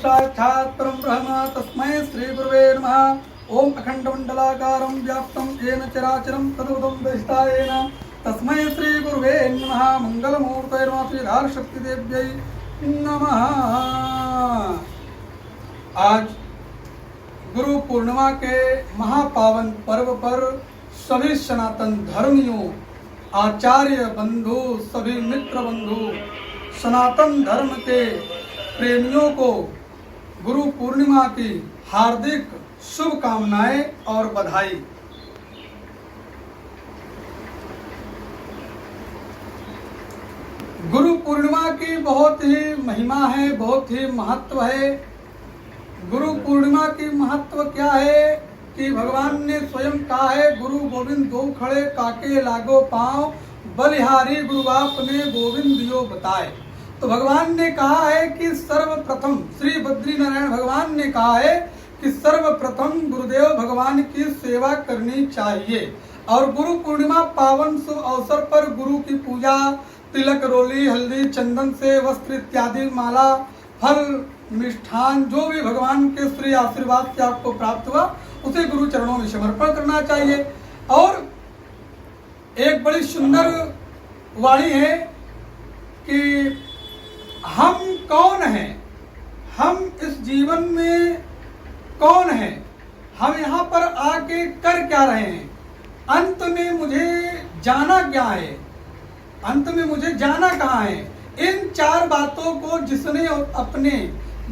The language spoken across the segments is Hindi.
साक्षात् परं ब्रह्म तस्मै श्री गुरुवे नमः। ओम अखंडमंडलाकारं व्याप्तं येन चराचरं तद्भुतं दर्शितायेन तस्मै श्री गुरुवे नमः। मंगलमूर्तये नमः। श्रीधार शक्ति देव्यै नमः। आज गुरु पूर्णिमा के महापावन पर्व पर सभी सनातन धर्मियों, आचार्य बंधु, सभी मित्र बंधु, सनातन धर्म के प्रेमियों को गुरु पूर्णिमा की हार्दिक शुभकामनाएं और बधाई। गुरु पूर्णिमा की बहुत ही महिमा है, बहुत ही महत्व है। गुरु पूर्णिमा की महत्व क्या है कि भगवान ने स्वयं कहा है, गुरु गोविंद दो खड़े काके लागो पांव, बलिहारी गुरु आपने गोविंद दियो बताए। तो भगवान ने कहा है कि सर्वप्रथम श्री बद्री नारायण भगवान ने कहा है कि सर्वप्रथम गुरुदेव भगवान की सेवा करनी चाहिए। और गुरु पूर्णिमा पावन शुभ अवसर पर गुरु की पूजा, तिलक, रोली, हल्दी, चंदन से वस्त्र इत्यादि, माला, फल, मिष्ठान, जो भी भगवान के श्री आशीर्वाद से आपको प्राप्त हुआ उसे गुरु चरणों में समर्पण करना चाहिए। और एक बड़ी सुंदर वाणी है कि हम कौन हैं, हम इस जीवन में कौन हैं, हम यहाँ पर आके कर क्या रहे हैं, अंत में मुझे जाना क्या है, अंत में मुझे जाना कहाँ है। इन चार बातों को जिसने अपने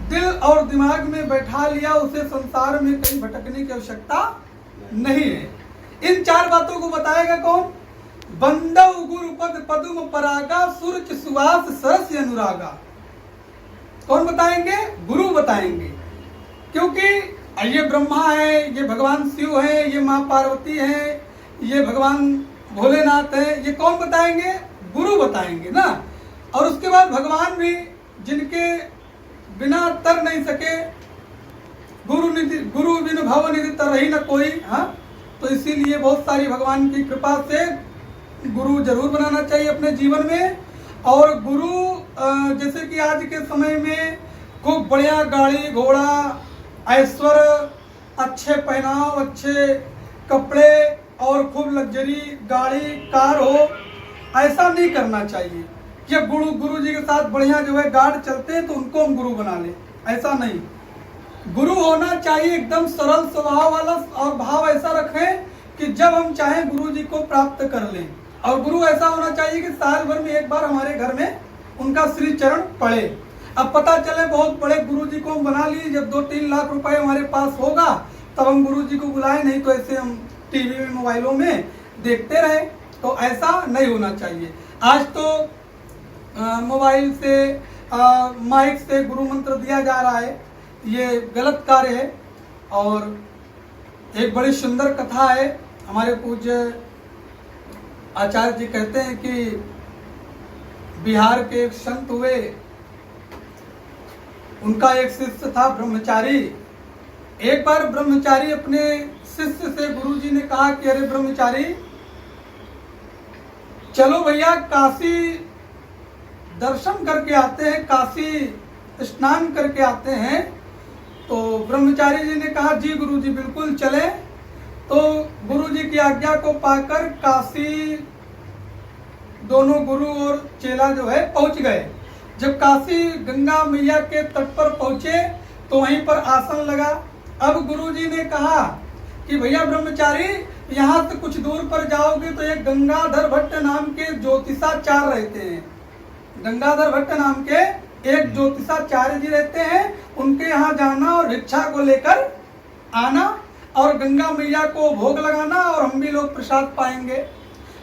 दिल और दिमाग में बैठा लिया उसे संसार में कहीं भटकने की आवश्यकता नहीं है। इन चार बातों को बताएगा कौन? बंदव गुरुपद पद्म परागा, सुरच सुवास सरस अनुरागा। कौन बताएंगे? गुरु बताएंगे। क्योंकि ये ब्रह्मा है, ये भगवान शिव है, ये माँ पार्वती है, ये भगवान भोलेनाथ है, ये कौन बताएंगे? गुरु बताएंगे ना। और उसके बाद भगवान भी जिनके बिना तर नहीं सके, गुरु बिन भव निधि तर ही न कोई। हाँ, तो इसीलिए बहुत सारी भगवान की कृपा से गुरु जरूर बनाना चाहिए अपने जीवन में। और गुरु जैसे कि आज के समय में खूब बढ़िया गाड़ी घोड़ा, ऐश्वर्य, अच्छे पहनाव, अच्छे कपड़े और खूब लग्जरी गाड़ी कार हो, ऐसा नहीं करना चाहिए कि गुरु जी के साथ बढ़िया जो है गार्ड चलते हैं तो उनको हम गुरु बना ले, ऐसा नहीं। गुरु होना चाहिए एकदम सरल स्वभाव वाला, और भाव ऐसा रखें कि जब हम चाहें गुरु जी को प्राप्त कर लें। और गुरु ऐसा होना चाहिए कि साल भर में एक बार हमारे घर में उनका श्री चरण पड़े। अब पता चले बहुत बड़े गुरु जी को हम बना लिए, जब 2-3 लाख रुपए हमारे पास होगा तब हम गुरु जी को बुलाएं, नहीं तो ऐसे हम टीवी में, मोबाइलों में देखते रहे। तो ऐसा नहीं होना चाहिए। आज तो मोबाइल से, माइक से गुरु मंत्र दिया जा रहा है, ये गलत कार्य है। और एक बड़ी सुंदर कथा है। हमारे पूज्य आचार्य जी कहते हैं कि बिहार के एक संत हुए, उनका एक शिष्य था ब्रह्मचारी। एक बार ब्रह्मचारी अपने शिष्य से गुरुजी ने कहा कि अरे ब्रह्मचारी, चलो भैया काशी दर्शन करके आते हैं, काशी स्नान करके आते हैं। तो ब्रह्मचारी जी ने कहा जी गुरुजी बिल्कुल चले। तो गुरुजी की आज्ञा को पाकर काशी दोनों गुरु और चेला जो है पहुंच गए। जब काशी गंगा मैया के तट पर पहुंचे तो वहीं पर आसन लगा। अब गुरुजी ने कहा कि भैया ब्रह्मचारी, यहाँ से कुछ दूर पर जाओगे तो एक गंगाधर भट्ट नाम के ज्योतिषाचार्य रहते हैं। गंगाधर भट्ट नाम के एक ज्योतिषाचार्य जी रहते हैं, उनके यहाँ जाना और भिक्षा को लेकर आना और गंगा मैया को भोग लगाना और हम भी लोग प्रसाद पाएंगे।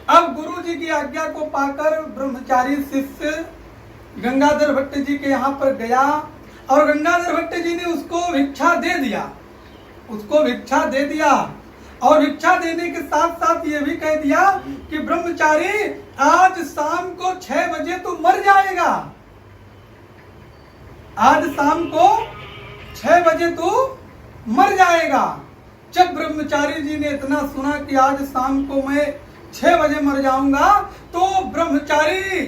अब गुरु जी की आज्ञा को पाकर ब्रह्मचारी शिष्य गंगाधर भट्ट जी के यहाँ पर गया और गंगाधर भट्ट जी ने उसको भिक्षा दे दिया, उसको भिक्षा दे दिया। और भिक्षा देने के साथ साथ ये भी कह दिया कि ब्रह्मचारी आज शाम को 6 बजे तू मर जाएगा, आज शाम को 6 बजे तू मर जाएगा। जब ब्रह्मचारी जी ने इतना सुना कि आज शाम को मैं 6 बजे मर जाऊंगा तो ब्रह्मचारी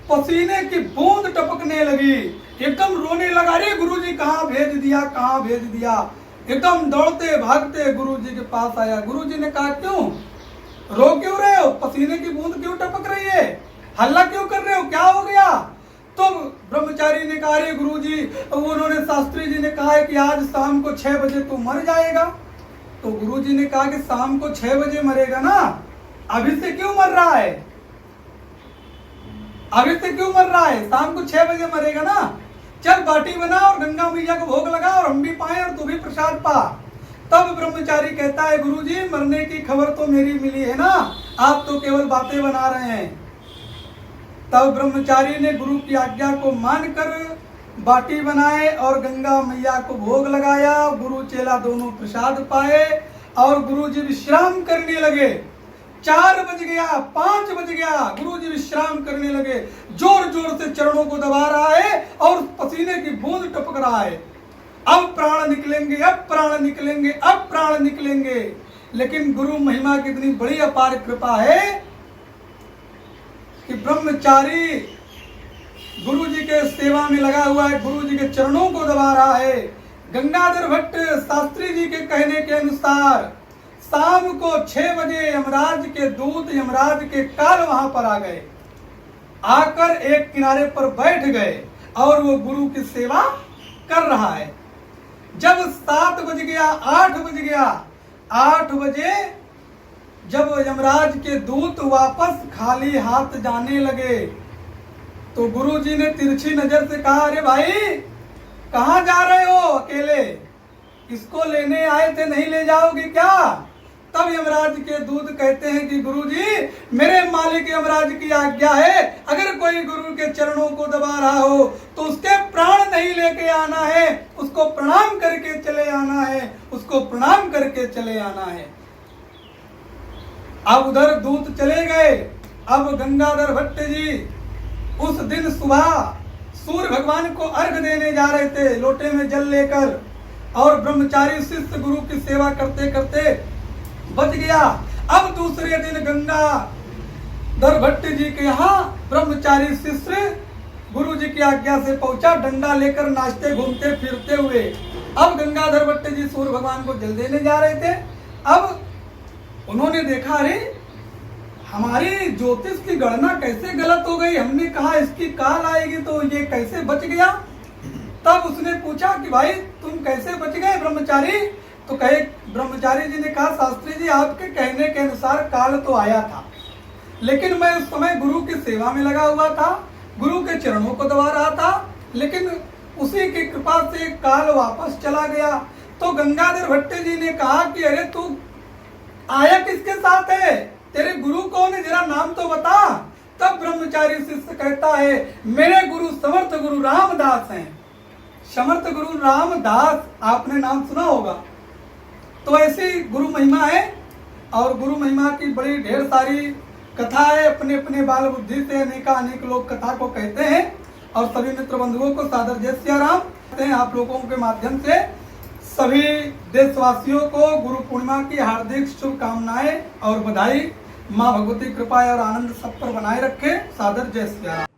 पसीने की बूंद टपकने लगी, एकदम रोने लगा। रे गुरुजी कहाँ भेज दिया, कहाँ भेज दिया। एकदम दौड़ते भागते गुरु जी के पास आया। गुरु जी ने कहा क्यों रो क्यों रहे हो, पसीने की बूंद क्यों टपक रही है, हल्ला क्यों कर रहे हो, क्या हो गया। तो ब्रह्मचारी ने कहा अरे गुरु जी, उन्होंने शास्त्री जी ने कहा है कि आज शाम को 6 बजे तू मर जाएगा। तो गुरु जी ने कहा कि शाम को 6 बजे मरेगा ना, अभी से क्यों मर रहा है, अभी से क्यों मर रहा है, शाम को 6 बजे मरेगा ना, चल बाटी बना और गंगा मैया को भोग लगा और हम भी पाए और तू भी प्रसाद पा। तब ब्रह्मचारी कहता है गुरु जी मरने की खबर तो मेरी मिली है ना, आप तो केवल बातें बना रहे हैं। तब ब्रह्मचारी ने गुरु की आज्ञा को मानकर बाटी बनाए और गंगा मैया को भोग लगाया। गुरु चेला दोनों प्रसाद पाए और गुरु जी विश्राम करने लगे। 4 बज गया, 5 बज गया, गुरु जी विश्राम करने लगे। जोर जोर से चरणों को दबा रहा है और पसीने की बूंद टपक रहा है। अब प्राण निकलेंगे, अब प्राण निकलेंगे, अब प्राण निकलेंगे। लेकिन गुरु महिमा की इतनी बड़ी अपार कृपा है कि ब्रह्मचारी गुरु जी के सेवा में लगा हुआ है, गुरु जी के चरणों को दबा रहा है। गंगाधर भट्ट शास्त्री जी के कहने के अनुसार शाम को 6 बजे यमराज के दूत, यमराज के काल वहां पर आ गए। आकर एक किनारे पर बैठ गए और वो गुरु की सेवा कर रहा है। जब 7 बज गया, 8 बज गया, 8 बजे जब यमराज के दूत वापस खाली हाथ जाने लगे तो गुरु जी ने तिरछी नजर से कहा अरे भाई कहाँ जा रहे हो अकेले, इसको लेने आए थे, नहीं ले जाओगे क्या। तब यमराज के दूत कहते हैं कि गुरु जी मेरे मालिक यमराज की आज्ञा है, अगर कोई गुरु के चरणों को दबा रहा हो तो उसके प्राण नहीं लेके आना है, उसको प्रणाम करके चले आना है, उसको प्रणाम करके चले आना है। अब उधर दूत चले गए। अब गंगाधर भट्ट जी उस दिन सुबह सूर्य भगवान को अर्घ देने जा रहे थे लोटे में जल लेकर, और ब्रह्मचारी शिष्य गुरु की सेवा करते करते बच गया। अब दूसरे दिन गंगाधर भट्ट जी के यहाँ ब्रह्मचारी शिष्य गुरु जी की आज्ञा से पहुंचा, डंडा लेकर नाचते घूमते फिरते हुए। अब गंगाधर भट्ट जी सूर्य भगवान को जल देने जा रहे थे। अब उन्होंने देखा अरे हमारी ज्योतिष की गणना कैसे गलत हो गई, हमने कहा इसकी काल आएगी तो ये कैसे बच गया। तब उसने पूछा कि भाई तुम कैसे बच गए ब्रह्मचारी। तो कहे ब्रह्मचारी जी ने कहा शास्त्री जी आपके कहने के अनुसार काल तो आया था, लेकिन मैं उस समय गुरु की सेवा में लगा हुआ था, गुरु के चरणों को दबा रहा था, लेकिन उसी की कृपा से काल वापस चला गया। तो गंगाधर भट्ट जी ने कहा कि अरे तू आया किसके साथ है, तेरे गुरु कौन है, जरा नाम तो बता। तब ब्रह्मचारी शिष्य कहता है मेरे गुरु समर्थ गुरु रामदास हैं। समर्थ गुरु रामदास आपने नाम सुना होगा। तो ऐसी गुरु महिमा है और गुरु महिमा की बड़ी ढेर सारी कथा है। अपने अपने बाल बुद्धि से अनेक लोग कथा को कहते हैं और सभी मित्र बंधुओं को सादर जय सिया राम कहते हैं। आप लोगों के माध्यम से सभी देशवासियों को गुरु पूर्णिमा की हार्दिक शुभकामनाएं और बधाई। माँ भगवती कृपा और आनंद सब पर बनाए रखे। सादर जय सिया राम।